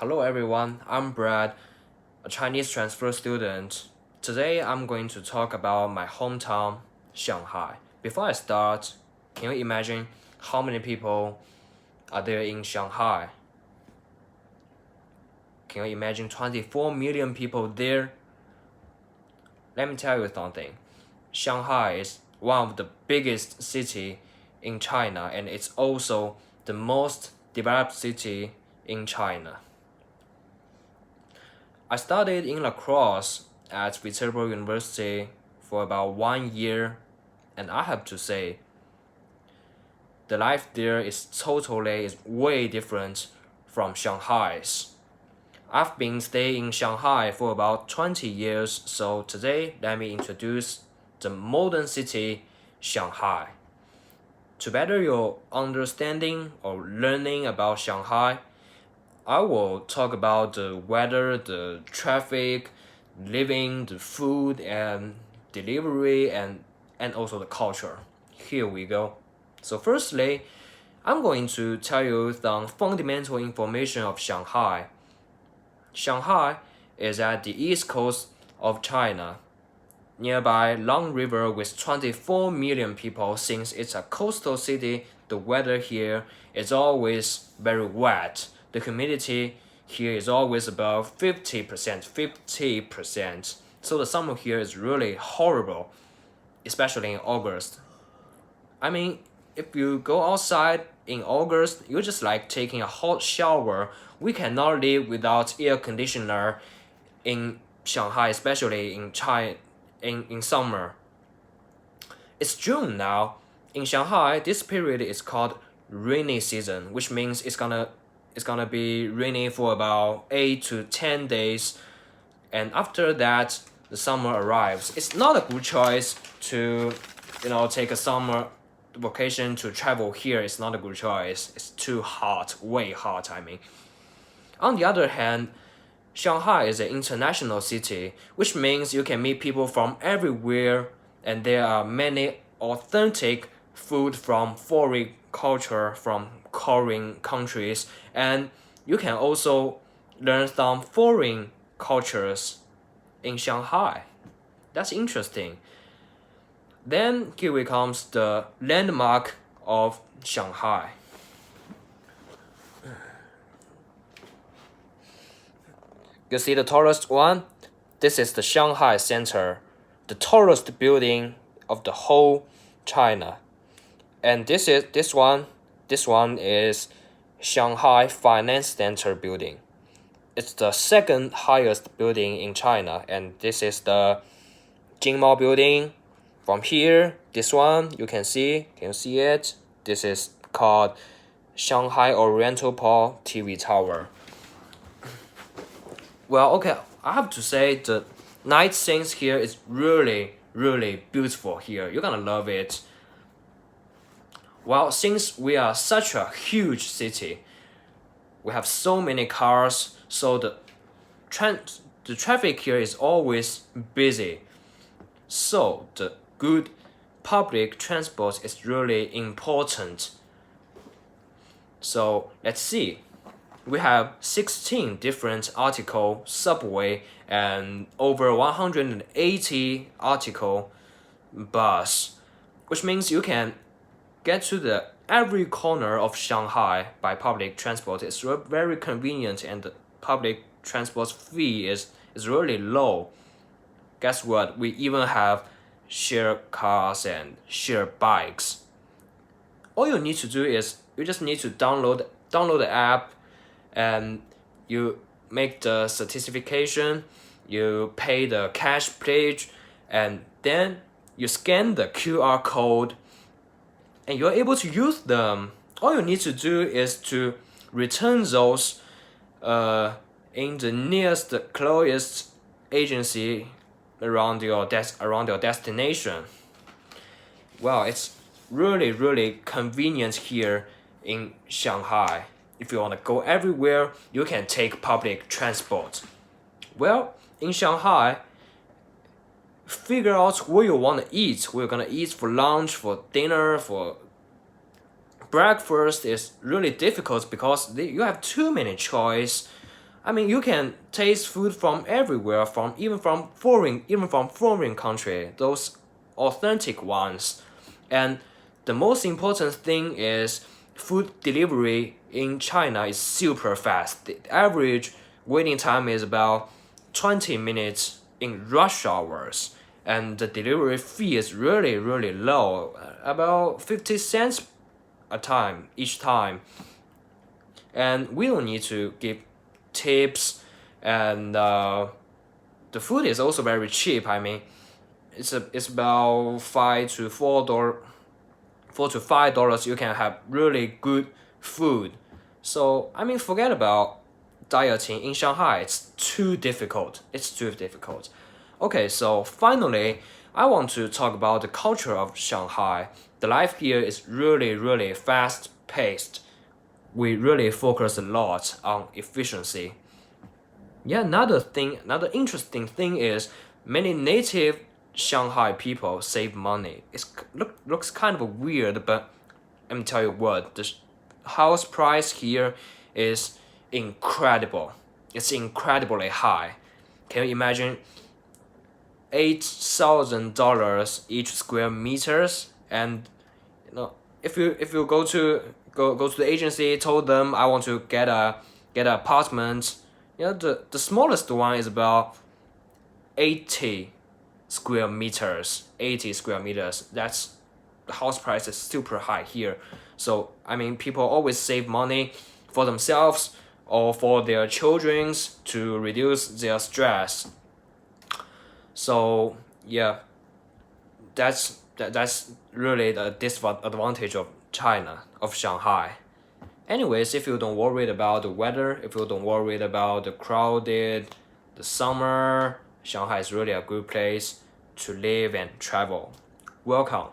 Hello everyone, I'm Brad, a Chinese transfer student. Today I'm going to talk about my hometown, Shanghai. Before I start, can you imagine how many people are there in Shanghai? Can you imagine 24 million people there? Let me tell you something. Shanghai is one of the biggest city in China and it's also the most developed city in China. I studied in lacrosse at Viterbo University for about 1 year, and I have to say, the life there is way different from Shanghai's. I've been staying in Shanghai for about 20 years, so today let me introduce the modern city, Shanghai. To better your understanding or learning about Shanghai, I will talk about the weather, the traffic, living, the food and delivery and also the culture. Here we go. So firstly, I'm going to tell you some fundamental information of Shanghai. Shanghai is at the east coast of China, nearby Long River with 24 million people. Since it's a coastal city, the weather here is always very wet. The humidity here is always above 50%, 50%. So the summer here is really horrible, especially in August. I mean, if you go outside in August, you just like taking a hot shower. We cannot live without air conditioner in Shanghai, especially in China in summer. It's June now. In Shanghai, this period is called rainy season, which means it's gonna be rainy for about 8 to 10 days, and after that the summer arrives. It's not a good choice to take a summer vacation to travel here. It's not a good choice. It's too hot, way hot. I mean, on the other hand, Shanghai is an international city, which means you can meet people from everywhere, and there are many authentic food from foreign culture, from foreign countries, and you can also learn some foreign cultures in Shanghai. That's interesting. Then here comes the landmark of Shanghai. You see the tallest one? This is the Shanghai Center, the tallest building of the whole China. And this one is Shanghai Finance Center building. It's the second highest building in China, and this is the Jingmao building. From here, this one you can you see it? This is called Shanghai Oriental Pearl TV Tower. Well, okay, I have to say the night scenes here is really, really beautiful here. You're gonna love it. Well, since we are such a huge city, we have so many cars, so the traffic here is always busy. So the good public transport is really important. So let's see. We have 16 different article subway and over 180 article bus, which means you can get to the every corner of Shanghai by public transport. It's very convenient, and the public transport fee is really low. Guess what? We even have share cars and share bikes. All you need to do is you just need to download the app, and you make the certification, you pay the cash pledge, and then you scan the QR code, and you're able to use them. All you need to do is to return those in the nearest closest agency around your destination. Well, it's really, really convenient here in Shanghai. If you want to go everywhere, you can take public transport. Well, in Shanghai, figure out what you want to eat. What you're gonna eat for lunch, for dinner, for breakfast is really difficult because you have too many choice. I mean, you can taste food from everywhere, even from foreign country, those authentic ones. And the most important thing is food delivery in China is super fast. The average waiting time is about 20 minutes in rush hours, and the delivery fee is really low, about 50 cents each time. And we don't need to give tips, and the food is also very cheap. I mean, it's about $4 to $5. You can have really good food. So I mean, forget about dieting in Shanghai. It's too difficult. Okay, so finally, I want to talk about the culture of Shanghai. The life here is really fast paced. We really focus a lot on efficiency. Yeah, another interesting thing is many native Shanghai people save money. Looks kind of weird, but let me tell you what, the house price here is incredible. It's incredibly high. Can you imagine $8,000 each square meters? And if you go to the agency, told them I want to get an apartment, the smallest one is about 80 square meters. That's the house price is super high here. So I mean, people always save money for themselves or for their childrens to reduce their stress. So yeah, that's really the disadvantage of Shanghai. Anyways, if you don't worry about the weather, if you don't worry about the summer, Shanghai is really a good place to live and travel. Welcome.